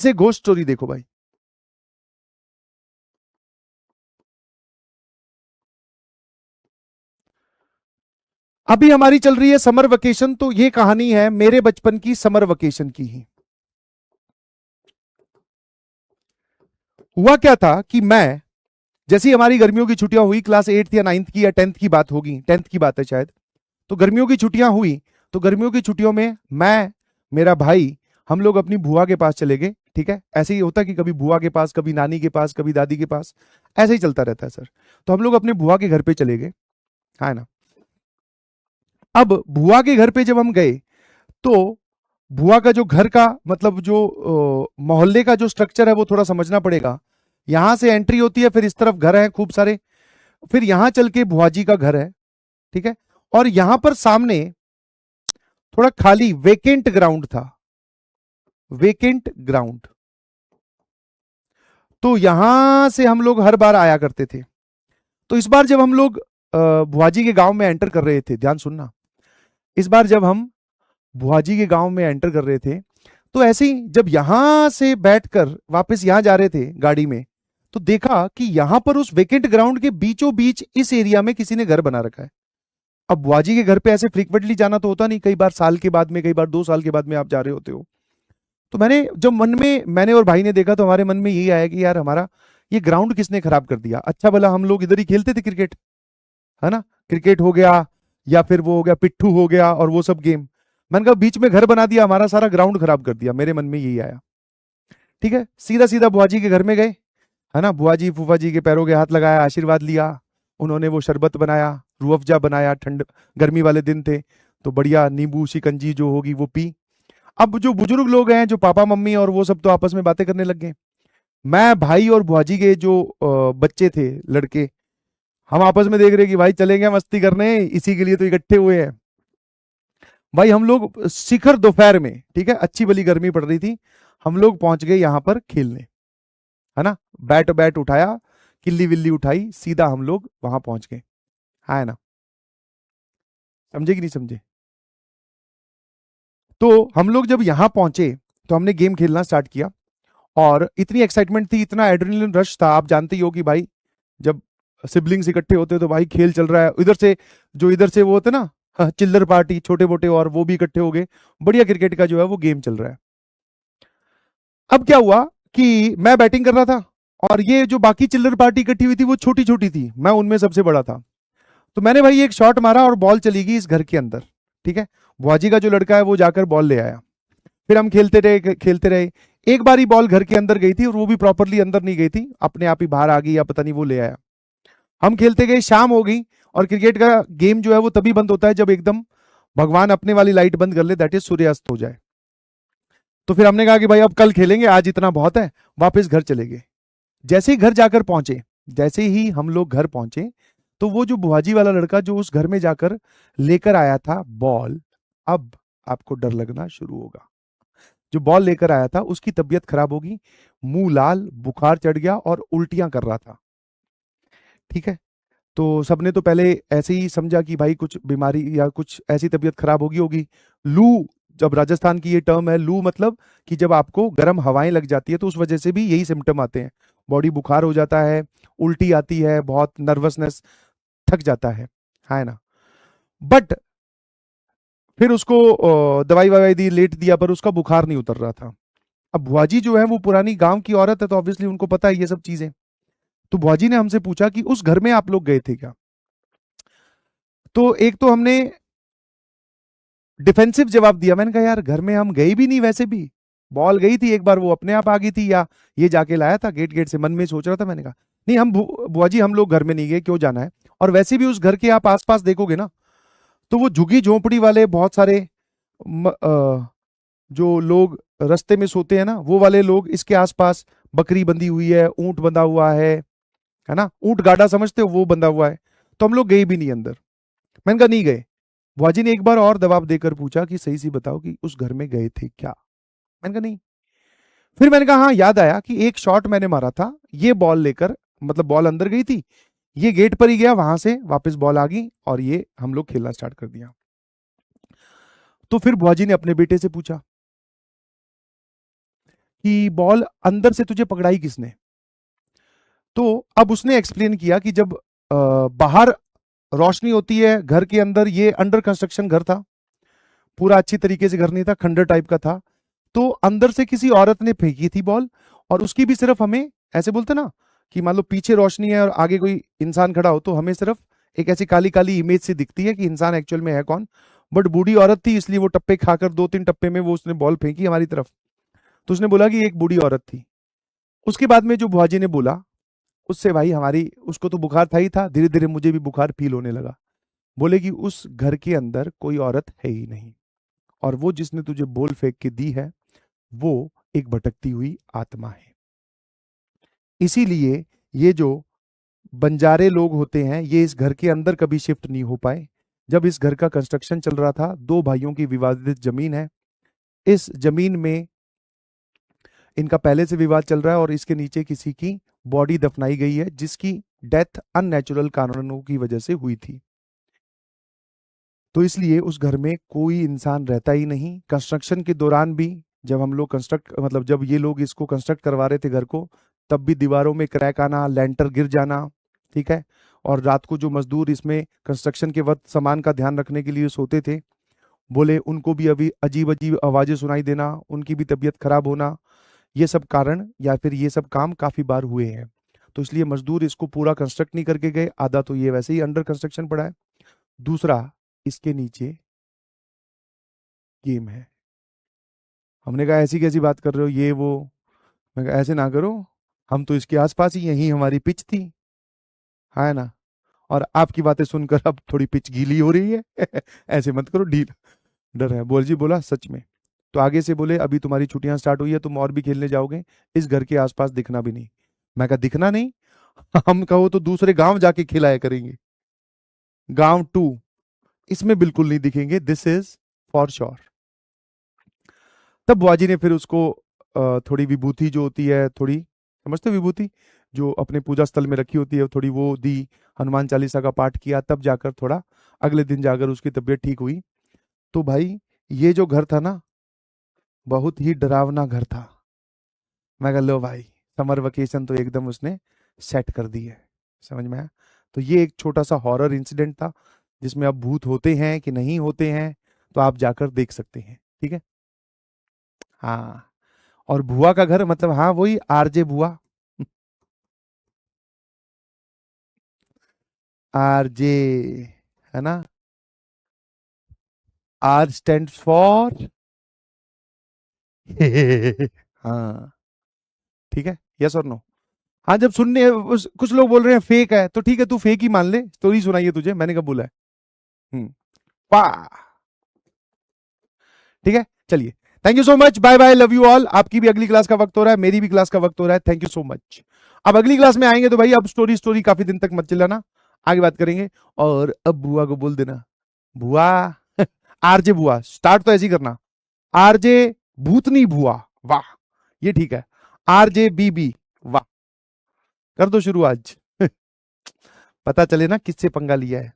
से ghost story देखो भाई। अभी हमारी चल रही है समर वेकेशन, तो ये कहानी है मेरे बचपन की समर वेकेशन की ही। हुआ क्या था कि मैं, जैसे ही हमारी गर्मियों की छुट्टियां हुई, क्लास 8th या 9th की या 10th की बात होगी, 10th की बात है शायद, तो गर्मियों की छुट्टियां हुई। तो गर्मियों की छुट्टियों में मैं, मेरा भाई, हम लोग अपनी बुआ के पास चले गए। ठीक है, ऐसे ही होता कि कभी बुआ के पास, कभी नानी के पास, कभी दादी के पास, ऐसे ही चलता रहता है सर। तो हम लोग अपने बुआ के घर पे चले गए, है ना। अब बुआ के घर पे जब हम गए, तो बुआ का जो घर का मतलब जो मोहल्ले का जो स्ट्रक्चर है वो थोड़ा समझना पड़ेगा। यहां से एंट्री होती है, फिर इस तरफ घर है खूब सारे, फिर यहां चल के बुआ जी का घर है। ठीक है, और यहां पर सामने थोड़ा खाली वेकेंट ग्राउंड था, वेकेंट ग्राउंड। तो यहां से हम लोग हर बार आया करते थे। तो इस बार जब हम लोग बुआ जी के गांव में एंटर कर रहे थे, ध्यान सुनना, इस बार जब हम बुआ जी के गांव में एंटर कर रहे थे, तो ऐसे ही जब यहां से बैठकर वापस यहां जा रहे थे गाड़ी में, तो देखा कि यहां पर उस वेकेंट ग्राउंड के बीचों बीच इस एरिया में किसी ने घर बना रखा है। अब बुआ जी के घर पे ऐसे फ्रीक्वेंटली जाना तो होता नहीं, कई बार साल के बाद में, कई बार 2 साल के बाद में आप जा रहे होते हो। तो मैंने जब मन में, मैंने और भाई ने देखा, तो हमारे मन में यही आया कि यार हमारा ये ग्राउंड किसने खराब कर दिया। अच्छा भला हम लोग इधर ही खेलते थे क्रिकेट, है ना, क्रिकेट हो गया या फिर वो हो गया पिट्ठू हो गया और वो सब गेम। मैंने कहा बीच में घर बना दिया, हमारा सारा ग्राउंड खराब कर दिया, मेरे मन में यही आया। ठीक है, सीधा सीधा बुआ जी के घर में गए, है ना, बुआ जी फूफा जी के पैरों के हाथ लगाया, आशीर्वाद लिया। उन्होंने वो शरबत बनाया, रूह अफ़ज़ा बनाया, ठंड गर्मी वाले दिन थे, तो बढ़िया नींबू शिकंजी जो होगी वो पी। अब जो बुजुर्ग लोग हैं, जो पापा मम्मी और वो सब, तो आपस में बातें करने लग गए। मैं, भाई और बुआ जी के जो बच्चे थे, लड़के, हम आपस में देख रहे कि भाई चलेंगे मस्ती करने, इसी के लिए तो इकट्ठे हुए हैं। भाई हम लोग शिखर दोपहर में, ठीक है, अच्छी भली गर्मी पड़ रही थी, हम लोग पहुंच गए यहाँ पर खेलने, है ना। बैट बैट उठाया, किल्ली विल्ली उठाई, सीधा हम लोग वहां पहुंच गए, है ना। समझे कि नहीं समझे। तो हम लोग जब यहाँ पहुंचे, तो हमने गेम खेलना स्टार्ट किया, और इतनी एक्साइटमेंट थी, इतना एड्रेनलिन रश था। आप जानते ही हो कि भाई जब सिबलिंग्स इकट्ठे होते हैं तो भाई खेल चल रहा है, इधर से जो इधर से वो होते ना, हाँ, चिल्लर पार्टी छोटे मोटे, और वो भी इकट्ठे हो गए, बढ़िया क्रिकेट का जो है वो गेम चल रहा है। अब क्या हुआ कि मैं बैटिंग कर रहा था, और ये जो बाकी चिल्लर पार्टी इकट्ठी हुई थी वो छोटी छोटी थी, मैं उनमें सबसे बड़ा था। तो मैंने भाई एक शॉट मारा और बॉल चली गई इस घर के अंदर। ठीक है, बुआजी का जो लड़का है वो जाकर बॉल ले आया, फिर हम खेलते रहे खेलते रहे। एक बारी बॉल घर के अंदर गई थी, और वो भी प्रॉपरली अंदर नहीं गई थी, अपने आप ही बाहर आ गई, या पता नहीं वो ले आया। हम खेलते गए, शाम हो गई, और क्रिकेट का गेम जो है वो तभी बंद होता है जब एकदम भगवान अपने वाली लाइट बंद कर ले, दैट इज सूर्यास्त हो जाए। तो फिर हमने कहा कि भाई अब कल खेलेंगे, आज इतना बहुत है, वापस घर चले गए। जैसे ही घर जाकर पहुंचे, जैसे ही हम लोग घर पहुंचे, तो वो जो बुहाजी वाला लड़का जो उस घर में जाकर लेकर आया था बॉल, अब आपको डर लगना शुरू होगा। जो बॉल लेकर आया था उसकी तबीयत खराब होगी, मुंह लाल, बुखार चढ़ गया और उल्टियां कर रहा था। ठीक है, तो सबने तो पहले ऐसे ही समझा कि भाई कुछ बीमारी या कुछ ऐसी तबीयत खराब होगी होगी। लू, जब राजस्थान की ये टर्म है लू, मतलब कि जब आपको गर्म हवाएं लग जाती है, तो उस वजह से भी यही सिम्टम आते हैं। बॉडी बुखार हो जाता है, उल्टी आती है, बहुत नर्वसनेस, थक जाता है ना। बट फिर उसको दवाई ववाई दी, लेट दिया, पर उसका बुखार नहीं उतर रहा था। अब बुआजी जो है वो पुरानी गांव की औरत है, तो ऑब्वियसली उनको पता है ये सब चीजें। तो बुआजी ने हमसे पूछा कि उस घर में आप लोग गए थे क्या। तो एक तो हमने डिफेंसिव जवाब दिया, मैंने कहा यार घर में हम गए भी नहीं, वैसे भी बॉल गई थी एक बार, वो अपने आप आ गई थी, या ये जाके लाया था गेट गेट से, मन में सोच रहा था। मैंने कहा नहीं, हम बुआ जी हम लोग घर में नहीं गए, क्यों जाना है। और वैसे भी उस घर के आप आसपास देखोगे ना, तो वो झुग्गी झोंपड़ी वाले बहुत सारे जो लोग रास्ते में सोते हैं ना, वो वाले लोग, इसके आसपास बकरी बंधी हुई है, ऊंट बंधा हुआ है ना, ऊंट गाड़ा समझते हो, वो बंधा हुआ है। तो हम लोग गए भी नहीं अंदर। मैंने कहा नहीं गए। बुआजी ने एक बार और दबाव देकर पूछा कि सही सी बताओ कि उस घर में गए थे क्या। मैंने कहा नहीं। फिर मैंने कहा हाँ, याद आया कि एक शॉट मैंने मारा था, ये बॉल लेकर, मतलब बॉल अंदर गई थी, ये गेट पर ही गया, वहां से वापस बॉल आ गई, और ये हम लोग खेलना स्टार्ट कर दिया। तो फिर बुआजी ने अपने बेटे से पूछा कि बॉल अंदर से तुझे पकड़ाई किसने? तो अब उसने एक्सप्लेन किया कि जब बाहर रोशनी होती है घर के अंदर, ये अंडर कंस्ट्रक्शन घर था, पूरा अच्छी तरीके से घर नहीं था, खंडर टाइप का था, तो अंदर से किसी औरत ने फेंकी थी बॉल, और उसकी भी सिर्फ हमें ऐसे बोलते ना कि मान लो पीछे रोशनी है और आगे कोई इंसान खड़ा हो, तो हमें सिर्फ एक ऐसी काली काली इमेज से दिखती है कि इंसान एक्चुअल में है कौन। बट बूढ़ी औरत थी, इसलिए वो टप्पे खाकर 2-3 टप्पे में वो उसने बॉल फेंकी हमारी तरफ। तो उसने बोला कि एक बूढ़ी औरत थी। उसके बाद में जो बुआजी ने बोला, उससे भाई हमारी, उसको तो बुखार था ही था, धीरे धीरे मुझे भी बुखार फील होने लगा। बोले कि उस घर के अंदर कोई औरत है ही नहीं, और वो जिसने तुझे बॉल फेंक के दी है वो एक भटकती हुई आत्मा है। इसीलिए ये जो बंजारे लोग होते हैं ये इस घर के अंदर कभी शिफ्ट नहीं हो पाए। जब इस घर का कंस्ट्रक्शन चल रहा था, दो भाइयों की विवादित जमीन है, इस जमीन में इनका पहले से विवाद चल रहा है, और इसके नीचे किसी की बॉडी दफनाई गई है जिसकी डेथ अननेचुरल कारणों की वजह से हुई थी। तो इसलिए उस घर में कोई इंसान रहता ही नहीं। कंस्ट्रक्शन के दौरान भी, जब हम लोग जब ये लोग इसको कंस्ट्रक्ट करवा रहे थे घर को, तब भी दीवारों में क्रैक आना, लेंटर गिर जाना, ठीक है। और रात को जो मजदूर इसमें कंस्ट्रक्शन के वक्त सामान का ध्यान रखने के लिए सोते थे, बोले उनको भी अभी अजीब अजीब आवाजें सुनाई देना, उनकी भी तबीयत खराब होना, ये सब कारण या फिर ये सब काम काफी बार हुए हैं। तो इसलिए मजदूर इसको पूरा कंस्ट्रक्ट नहीं करके गए, आधा तो ये वैसे ही अंडर कंस्ट्रक्शन पड़ा है। दूसरा, इसके नीचे गेम है। हमने कहा ऐसी कैसी बात कर रहे हो ये वो। मैं कहा ऐसे ना करो, हम तो इसके आसपास ही, यही हमारी पिच थी, है ना। और आपकी बातें सुनकर अब थोड़ी पिच गीली हो रही है ऐसे मत करो, ढील डर है। बोल जी बोला सच में। तो आगे से बोले अभी तुम्हारी छुट्टियां स्टार्ट हुई है, तुम और भी खेलने जाओगे, इस घर के आसपास दिखना भी नहीं। मैं कहा दिखना नहीं हम कहो तो दूसरे गांव जाके खिलाया करेंगे, गांव 2, इसमें बिल्कुल नहीं दिखेंगे, दिस इज फॉर श्योर। तब बुआजी ने फिर उसको थोड़ी विभूति जो होती है, थोड़ी समझते हो विभूति जो अपने पूजा स्थल में रखी होती है, थोड़ी वो दी, हनुमान चालीसा का पाठ किया, तब जाकर थोड़ा अगले दिन जाकर उसकी तबीयत ठीक हुई। तो भाई ये जो घर था ना, बहुत ही डरावना घर था। मैं कह लो भाई, समर वेकेशन तो एकदम उसने सेट कर दी है, समझ में आया। तो ये एक छोटा सा हॉरर इंसिडेंट था, जिसमें अब भूत होते हैं कि नहीं होते हैं तो आप जाकर देख सकते हैं, ठीक है। हाँ, और बुआ का घर मतलब, हाँ वही आरजे बुआ आरजे, है ना। आर स्टैंड फॉर हाँ, ठीक है, यस और नो। हाँ, जब सुनने कुछ लोग बोल रहे हैं फेक है, तो ठीक है तू फेक ही मान ले, स्टोरी सुनाइए तुझे, मैंने कब बोला है। हम्म, वाह, ठीक है, चलिए। Thank you so much, bye bye, love you all. आपकी भी अगली क्लास का वक्त हो रहा है, मेरी भी क्लास का वक्त हो रहा है। Thank you so much. अब अगली क्लास में आएंगे तो भाई अब स्टोरी स्टोरी काफी दिन तक मत चिल्लाना, आगे बात करेंगे। और अब बुआ को बोल देना, बुआ आरजे बुआ, स्टार्ट तो ऐसे ही करना, आरजे भूतनी बुआ, वाह, ये ठीक है, आरजे बीबी, वाह, कर दो शुरू आज पता चले ना किससे पंगा लिया है।